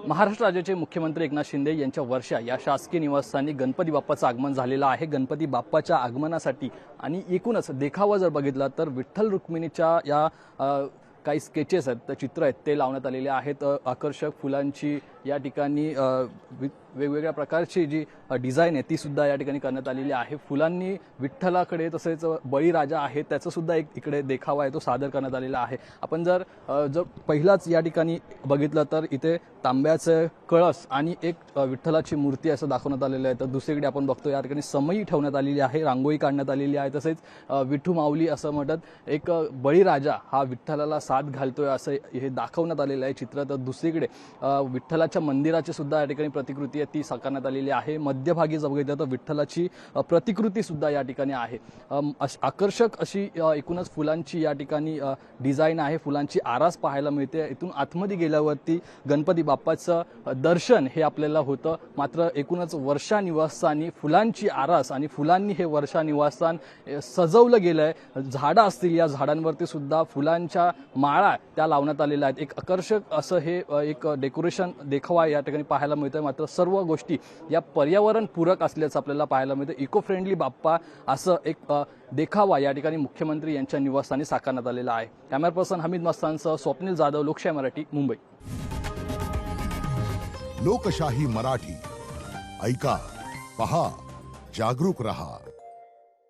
महाराष्ट्र राज्याचे मुख्यमंत्री एकनाथ शिंदे यांच्या वर्षा या शासकीय निवासस्थानी गणपती बाप्पाचं आगमन झालेलं आहे। गणपती बाप्पाच्या आगमनासाठी आणि एकूणच देखावा जर बघितला तर विठ्ठल रुक्मिणीच्या या काही स्केचेस आहेत, चित्र आहेत ते लावण्यात आलेले आहेत। आकर्षक फुलांची या ठिकाणी वेगवेगळ्या प्रकारची जी डिझाईन आहे ती सुद्धा या ठिकाणी करण्यात आलेली आहे। फुलांनी विठ्ठलाकडे तसेच बळीराजा आहे त्याचं सुद्धा एक इकडे देखावा आहे तो सादर करण्यात आलेला आहे। आपण जर पहिलाच या ठिकाणी बघितलं तर इथे तांब्याचे कळस आणि एक विठ्ठलाची मूर्ती असं दाखवण्यात आलेलं आहे। तर दुसरीकडे आपण बघतो या ठिकाणी समई ठेवण्यात आलेली आहे, रांगोळी काढण्यात आलेली आहे। तसेच विठू माऊली असं म्हणत एक बळीराजा हा विठ्ठलाला साथ घालतोय असं हे दाखवण्यात आलेलं आहे चित्र। तर दुसरीकडे विठ्ठलाच्या मंदिराची सुद्धा या ठिकाणी प्रतिकृती आहे ती साकारण्यात आलेली आहे। मध्यभागी जर बघितलं तर विठ्ठलाची प्रतिकृती सुद्धा या ठिकाणी आहे। आकर्षक अशी एकूणच फुलांची या ठिकाणी डिझाईन आहे, फुलांची आरास पाहायला मिळते। इथून आतमध्ये गेल्यावरती गणपती बाप्पाचं दर्शन हे आपल्याला होतं। मात्र एकूणच वर्षा निवासस्थानी फुलांची आरास आणि फुलांनी हे वर्षा निवासस्थान सजवलं गेलंय। झाडं असतील, या झाडांवरती सुद्धा फुलांच्या माळा त्या लावण्यात आलेल्या आहेत। एक आकर्षक असं हे एक डेकोरेशन देखावा या ठिकाणी पाहायला मिळतोय। मात्र सर्व गोष्टी या पर्यावरण पूरक असल्याचं आपल्याला पाहायला मिळतं। इको फ्रेंडली बाप्पा असं एक देखावा या ठिकाणी मुख्यमंत्री यांच्या निवासस्थानी साकारण्यात आलेला आहे। कॅमेरा पर्सन हमीद मस्तानसह स्वप्नील जाधव, लोकशाही मराठी, मुंबई। लोकशाही मराठी ऐका, पहा, जागरूक रहा।